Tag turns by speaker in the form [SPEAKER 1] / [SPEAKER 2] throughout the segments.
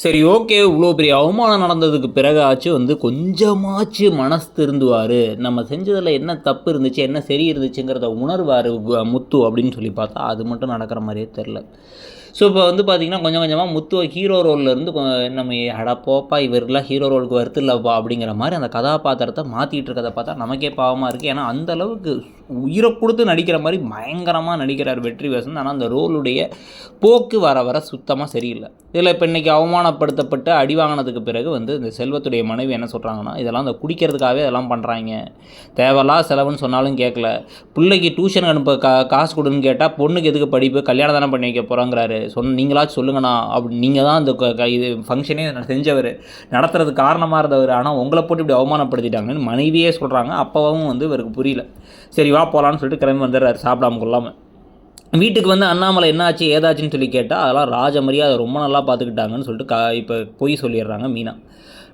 [SPEAKER 1] சரி, ஓகே. இவ்வளோ பெரிய அவமானம் நடந்ததுக்கு பிறகாச்சு கொஞ்சமாச்சு மனசு திருந்துவாரு. நம்ம செஞ்சதில என்ன தப்பு இருந்துச்சு, என்ன சரி இருந்துச்சுங்கிறத உணர்வாரு முத்து அப்படின்னு சொல்லி பார்த்தா, அது மட்டும் நடக்கிற மாரியே தெரில. ஸோ, இப்போ பார்த்தீங்கன்னா, கொஞ்சம் கொஞ்சமா முத்துவ ஹீரோ ரோல்லேருந்து நம்ம "அட போப்பா! இவருலாம் ஹீரோ ரோலுக்கு வொர்த் அப்படிங்கிற மாரி அந்த கதாபாத்திரத்த மாத்திட்டு இருக்கிறத பார்த்தா நமக்கே பாவமா இருக்கு. ஏன்னா, அந்த அளவுக்கு உயிர குடுத்து நடிக்கிற மாரி பயங்கரமா நடிக்கிறார் வெற்றிவேசன். ஆனா, அந்த ரோலுடைய போக்கு வர வர சுத்தமா சரியில்ல. இதில இப்போ இன்னைக்கு அவமானப்படுத்தப்பட்டு அடி வாங்கினதுக்கு பிறகு இந்த செல்வத்துடைய மனைவி என்ன சொல்றாங்கன்னா, இதெல்லாம் இந்த குடிக்கிறதுக்காகவே இதெல்லாம் பண்றாய்ங்க. தேவையில்லாத செலவுன்னு சொன்னாலும் கேட்கல. பிள்ளைக்கு டியூஷன் அனுப்ப காசு குடுன்னு கேட்டா, பொண்ணுக்கு எதுக்கு படிப்பு? கல்யாணம் தானே பண்ணி வைக்க போறோங்கிறாரு. நீங்களாச்சும் சொல்லுங்கண்ணா. அப்படி நீங்க தான் இந்த இது ஃபங்ஷனே செஞ்சவரு. நடத்துறதுக்கு காரணமா இருந்தவரு. ஆனா உங்கள போட்டு இப்படி அவமானப்படுத்திட்டாங்கன்னு மனைவியே சொல்றாங்க. அப்பவும் இவருக்கு புரியல. சரி வா போலான்னு சொல்லிட்டு கிளம்பி வந்துடுறாரு சாப்பிடாம கொள்ளாம. வீட்டுக்கு அண்ணாமலை என்னாச்சு ஏதாச்சுன்னு சொல்லி கேட்டால் அதெல்லாம் ராஜ மரியாதை ரொம்ப நல்லா பார்த்துக்கிட்டாங்கன்னு சொல்லிட்டு இப்போ பொய் சொல்லிடுறாங்க மீனா.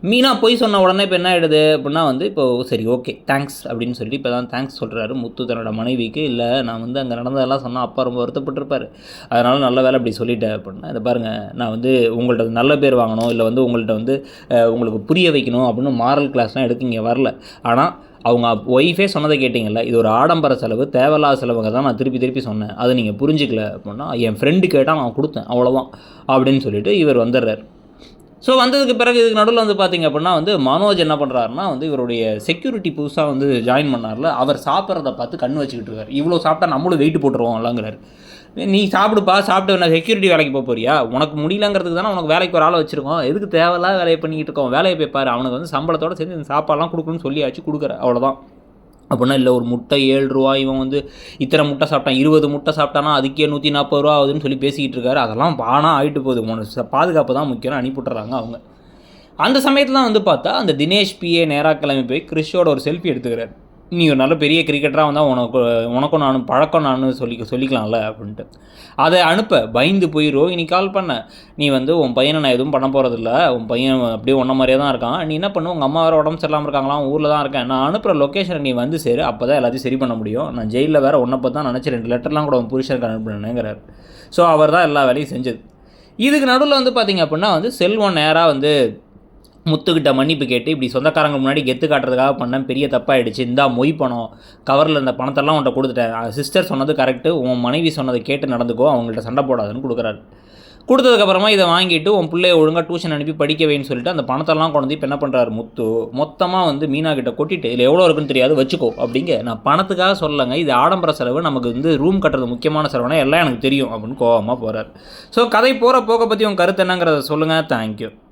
[SPEAKER 1] மீனா பொய் சொன்ன உடனே இப்போ என்ன ஆகிடுது அப்படின்னா இப்போ சரி ஓகே தேங்க்ஸ் அப்படின்னு சொல்லி இப்போ தான் தேங்க்ஸ் சொல்கிறாரு முத்து தன்னோட மனைவிக்கு. இல்லை நான் அங்கே நடந்ததெல்லாம் சொன்னால் அப்பா ரொம்ப வருத்தப்பட்டிருப்பார், அதனால் நல்ல வேலை அப்படி சொல்லிட்டேன் அப்படின்னா, இதை பாருங்கள் நான் உங்கள்கிட்ட நல்ல பேர் வாங்கணும் இல்லை உங்கள்கிட்ட உங்களுக்கு புரிய வைக்கணும் அப்படின்னு மாரல் கிளாஸ்லாம் எடுக்க இங்கே வரல. ஆனால் அவங்க ஒய்ஃபே சொன்னதை கேட்டிங்கல்ல, இது ஒரு ஆடம்பர செலவு, தேவையில்லாத செலவுங்க தான் நான் திருப்பி திருப்பி சொன்னேன், அதை நீங்கள் புரிஞ்சிக்கல அப்படின்னா, என் ஃப்ரெண்டு கேட்டால் நான் கொடுத்தேன் அவ்வளோதான் அப்படின்னு சொல்லிட்டு இவர் வந்துடுறார். ஸோ வந்ததுக்கு பிறகு இதுக்கு நடுவில் பார்த்தீங்க அப்படின்னா மனோஜ் என்ன பண்ணுறாருன்னா இவருடைய செக்யூரிட்டி புதுசாக ஜாயின் பண்ணார்ல, அவர் சாப்பிட்றத பார்த்து கண் வச்சுக்கிட்டு இருக்கார். இவ்வளோ சாப்பிட்டா நம்மளும் வெயிட் போட்டுருவோம்லாங்கிறார். நீ சாப்பிடுப்பா, சாப்பிட்டு நான் செக்யூரிட்டி வேலைக்கு போறியா? உனக்கு முடியலங்கிறதுக்கு தானே உனக்கு வேலைக்கு ஒரு ஆளை வச்சுருக்கோம், எதுக்கு தேவையில்லாத வேலையை பண்ணிக்கிட்டு இருக்கோம், வேலையை போய் பாரு. அவனுக்கு சம்பளத்தோடு சேர்ந்து இந்த சாப்பாடெலாம் கொடுக்கணும்னு சொல்லியாச்சு, கொடுக்குற அவ்வளோதான். அப்படின்னா இல்லை ஒரு முட்டை 7 ரூபா, இவன் இத்தனை முட்டை சாப்பிட்டான், 20 முட்டை சாப்பிட்டானா அதுக்கே 140 ரூபா ஆகுதுன்னு சொல்லி பேசிக்கிட்டு இருக்காரு. அதெல்லாம் பானா ஆகிட்டு போகுது, பாதுகாப்பு தான் முக்கியம், அனுப்பிவிட்டுறாங்க அவங்க. அந்த சமயத்தில் பார்த்தா அந்த தினேஷ் பிஏ நேராக கிளம்பி போய் கிறிஷோட ஒரு செல்ஃபி எடுத்துக்கிறார். நீ ஒரு நல்ல பெரிய கிரிக்கெட்டராக வந்தால் உனக்கும் நானும் பழக்கம் சொல்லிக்கலாம்ல அப்படின்ட்டு. அதை அனுப்ப பயந்து போய் ரோஹிணி கால் பண்ண, நீ உன் பையனை நான் எதுவும் பண்ண போகிறதில்ல, உன் பையன் அப்படியே ஒன்றை மாதிரியே தான் இருக்கான், நீ என்ன பண்ணு, உங்கள் அம்மா வேறு உடம்பு சரியில்லாமல் இருக்காங்களாம், ஊரில் தான் இருக்கேன், நான் அனுப்புகிற லொக்கேஷனை நீ சேரு, அப்போ தான் எல்லாத்தையும் சரி பண்ண முடியும், நான் ஜெயிலில் வேறு ஒன்றை பற்றி தான் நினச்சி 2 லெட்டர்லாம் கூட உன் புருஷனுக்கு அனுப்புனேங்கிறார். ஸோ அவர் தான் எல்லா வேலையும் செஞ்சது. இதுக்கு நடுவில் பார்த்தீங்க அப்படின்னா செல்வம் நேராக முத்துக்கிட்ட மன்னிப்பு கேட்டு, இப்படி சொந்தக்காரங்க முன்னாடி கெத்து காட்டுறதுக்காக பண்ணேன், பெரிய தப்பாகிடுச்சு, இந்தா மொய் பணம், கவரில் இந்த பணத்தெல்லாம் உன்ட்ட கொடுத்துட்டேன், சிஸ்டர் சொன்னது கரெக்டு, உன் மனைவி சொன்னதை கேட்டு நடந்துக்கோ, அவங்கள்ட்ட சண்டை போடாதுன்னு கொடுக்குறாரு. கொடுத்ததுக்கப்புறமா இதை வாங்கிட்டு உன் பிள்ளைய ஒழுங்காக டியூஷன் அனுப்பி படிக்க வைன்னு சொல்லிட்டு அந்த பணத்தெல்லாம் கொண்டு இப்போ என்ன பண்ணுறாரு முத்து, மொத்தமாக மீனா கிட்ட கொட்டிட்டு இதில் எவ்வளோ இருக்குன்னு தெரியாது வச்சுக்கோ அப்படிங்க. நான் பணத்துக்காக சொல்லலைங்க, இது ஆடம்பர செலவு, நமக்கு ரூம் கட்டுறது முக்கியமான செலவுனா எல்லாம் எனக்கு தெரியும் அப்படின்னு கோவமாக போகிறார். ஸோ கதை போகிற போக்க பற்றி உங்கள் கருத்து என்னங்கிறத சொல்லுங்கள். தேங்க்யூ.